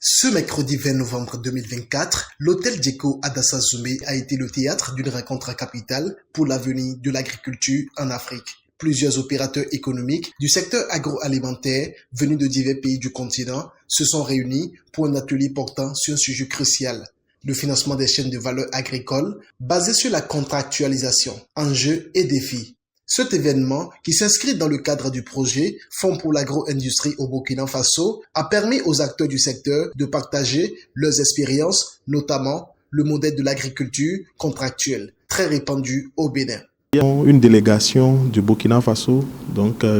Ce mercredi 20 novembre 2024, l'hôtel Djeko à Dassazoumbé a été le théâtre d'une rencontre capitale pour l'avenir de l'agriculture en Afrique. Plusieurs opérateurs économiques du secteur agroalimentaire venus de divers pays du continent se sont réunis pour un atelier portant sur un sujet crucial, le financement des chaînes de valeur agricoles basé sur la contractualisation, enjeux et défis. Cet événement, qui s'inscrit dans le cadre du projet Fonds pour l'agro-industrie au Burkina Faso, a permis aux acteurs du secteur de partager leurs expériences, notamment le modèle de l'agriculture contractuelle, très répandu au Bénin. Il y a une délégation du Burkina Faso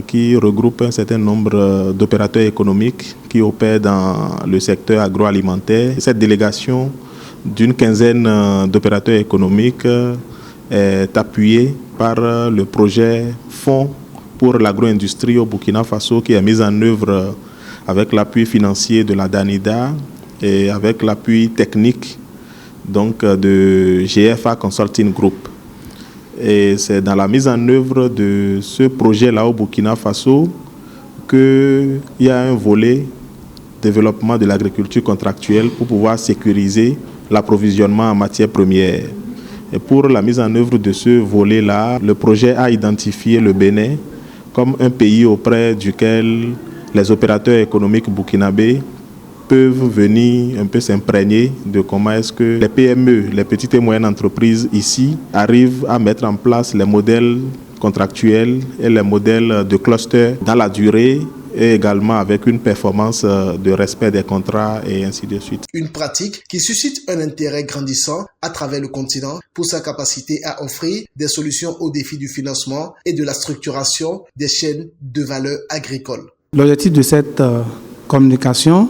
qui regroupe un certain nombre d'opérateurs économiques qui opèrent dans le secteur agroalimentaire. Cette délégation d'une quinzaine d'opérateurs économiques est appuyée par le projet Fonds pour l'agro-industrie au Burkina Faso qui est mis en œuvre avec l'appui financier de la DANIDA et avec l'appui technique de GFA Consulting Group. Et c'est dans la mise en œuvre de ce projet-là au Burkina Faso qu'il y a un volet développement de l'agriculture contractuelle pour pouvoir sécuriser l'approvisionnement en matières premières. Et pour la mise en œuvre de ce volet-là, le projet a identifié le Bénin comme un pays auprès duquel les opérateurs économiques burkinabés peuvent venir un peu s'imprégner de comment est-ce que les PME, les petites et moyennes entreprises ici, arrivent à mettre en place les modèles contractuels et les modèles de cluster dans la durée et également avec une performance de respect des contrats et ainsi de suite. Une pratique qui suscite un intérêt grandissant à travers le continent pour sa capacité à offrir des solutions aux défis du financement et de la structuration des chaînes de valeur agricoles. L'objectif de cette communication,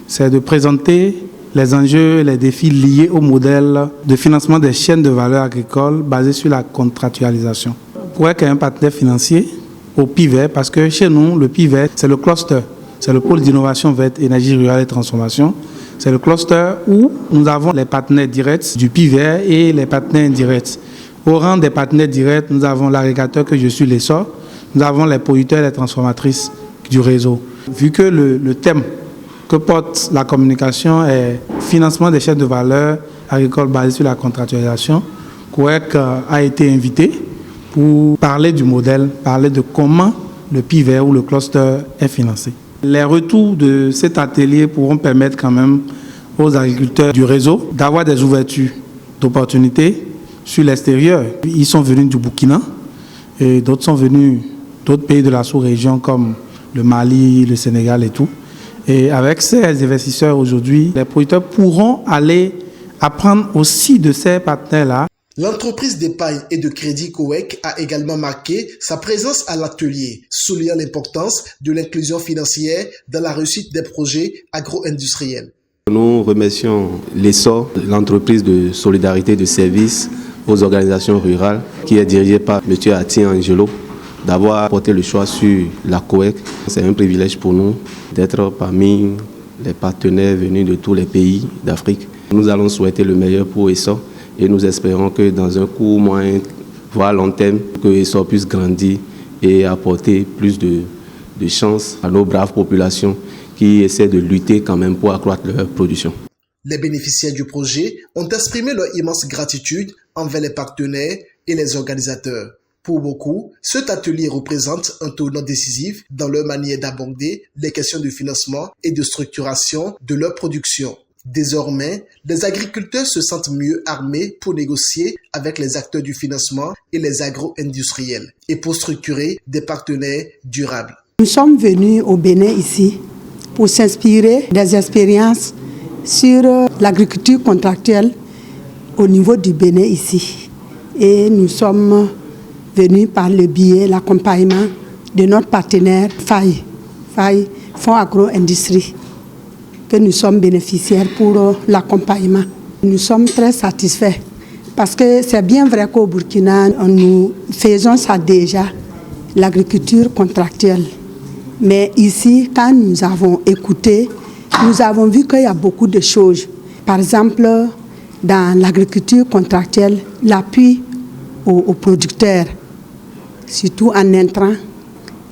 c'est de présenter les enjeux et les défis liés au modèle de financement des chaînes de valeur agricoles basées sur la contractualisation. Pour être un partenaire financier au PIVET, parce que chez nous, le PIVET, c'est le cluster, c'est le pôle d'innovation verte, énergie rurale et transformation. C'est le cluster où nous avons les partenaires directs du PIVET et les partenaires indirects. Au rang des partenaires directs, nous avons l'agrégateur que je suis, l'ESSOR, nous avons les producteurs et les transformatrices du réseau. Vu que le thème que porte la communication est financement des chaînes de valeur agricoles basées sur la contractualisation, COEC a été invité pour parler du modèle, parler de comment le PIVET ou le cluster est financé. Les retours de cet atelier pourront permettre quand même aux agriculteurs du réseau d'avoir des ouvertures d'opportunités sur l'extérieur. Ils sont venus du Burkina et d'autres sont venus d'autres pays de la sous-région comme le Mali, le Sénégal et tout. Et avec ces investisseurs aujourd'hui, les producteurs pourront aller apprendre aussi de ces partenaires-là. L'entreprise d'épargne et de crédit COEC a également marqué sa présence à l'atelier, soulignant l'importance de l'inclusion financière dans la réussite des projets agro-industriels. Nous remercions l'ESSOR, l'entreprise de solidarité de services aux organisations rurales, qui est dirigée par M. Ati Angelo, d'avoir porté le choix sur la COEC. C'est un privilège pour nous d'être parmi les partenaires venus de tous les pays d'Afrique. Nous allons souhaiter le meilleur pour ESSOR et nous espérons que dans un court, moyen, voire long terme, que ESSOR puisse grandir et apporter plus de chances à nos braves populations qui essaient de lutter quand même pour accroître leur production. Les bénéficiaires du projet ont exprimé leur immense gratitude envers les partenaires et les organisateurs. Pour beaucoup, cet atelier représente un tournant décisif dans leur manière d'aborder les questions de financement et de structuration de leur production. Désormais, les agriculteurs se sentent mieux armés pour négocier avec les acteurs du financement et les agro-industriels et pour structurer des partenaires durables. Nous sommes venus au Bénin ici pour s'inspirer des expériences sur l'agriculture contractuelle au niveau du Bénin ici. Et nous sommes venus par le biais, l'accompagnement de notre partenaire FAI, Fonds Agro-Industrie, que nous sommes bénéficiaires pour l'accompagnement. Nous sommes très satisfaits parce que c'est bien vrai qu'au Burkina, nous faisons ça déjà, l'agriculture contractuelle. Mais ici, quand nous avons écouté, nous avons vu qu'il y a beaucoup de choses. Par exemple, dans l'agriculture contractuelle, l'appui aux producteurs, surtout en intrants,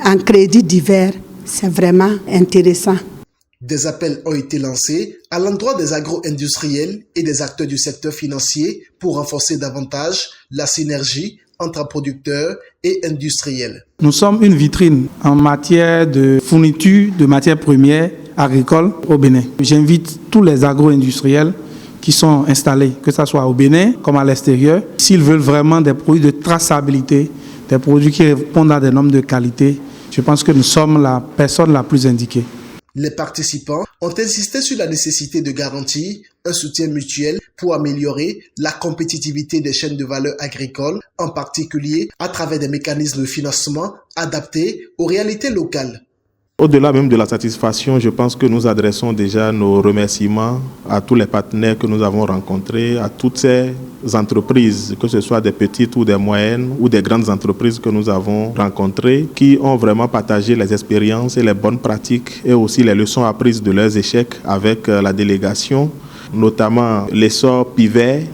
en crédits divers, c'est vraiment intéressant. Des appels ont été lancés à l'endroit des agro-industriels et des acteurs du secteur financier pour renforcer davantage la synergie entre producteurs et industriels. Nous sommes une vitrine en matière de fourniture de matières premières agricoles au Bénin. J'invite tous les agro-industriels qui sont installés, que ce soit au Bénin comme à l'extérieur, s'ils veulent vraiment des produits de traçabilité, des produits qui répondent à des normes de qualité, je pense que nous sommes la personne la plus indiquée. Les participants ont insisté sur la nécessité de garantir un soutien mutuel pour améliorer la compétitivité des chaînes de valeur agricoles, en particulier à travers des mécanismes de financement adaptés aux réalités locales. Au-delà même de la satisfaction, je pense que nous adressons déjà nos remerciements à tous les partenaires que nous avons rencontrés, à toutes ces entreprises, que ce soit des petites ou des moyennes ou des grandes entreprises que nous avons rencontrées, qui ont vraiment partagé les expériences et les bonnes pratiques et aussi les leçons apprises de leurs échecs avec la délégation, notamment l'essor Pivet,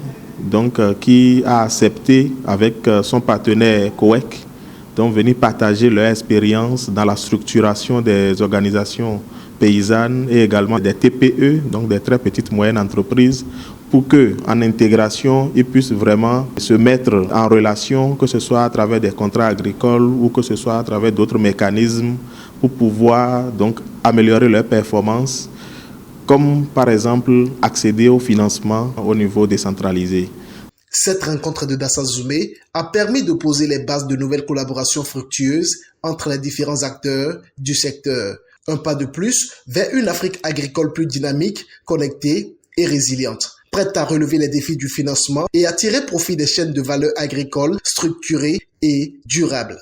qui a accepté avec son partenaire COEC donc venir partager leur expérience dans la structuration des organisations paysannes et également des TPE, donc des très petites moyennes entreprises, pour qu'en intégration, ils puissent vraiment se mettre en relation, que ce soit à travers des contrats agricoles ou que ce soit à travers d'autres mécanismes pour pouvoir donc améliorer leur performance, comme par exemple accéder au financement au niveau décentralisé. Cette rencontre de Dassa Zoumé a permis de poser les bases de nouvelles collaborations fructueuses entre les différents acteurs du secteur. Un pas de plus vers une Afrique agricole plus dynamique, connectée et résiliente, prête à relever les défis du financement et à tirer profit des chaînes de valeur agricoles structurées et durables.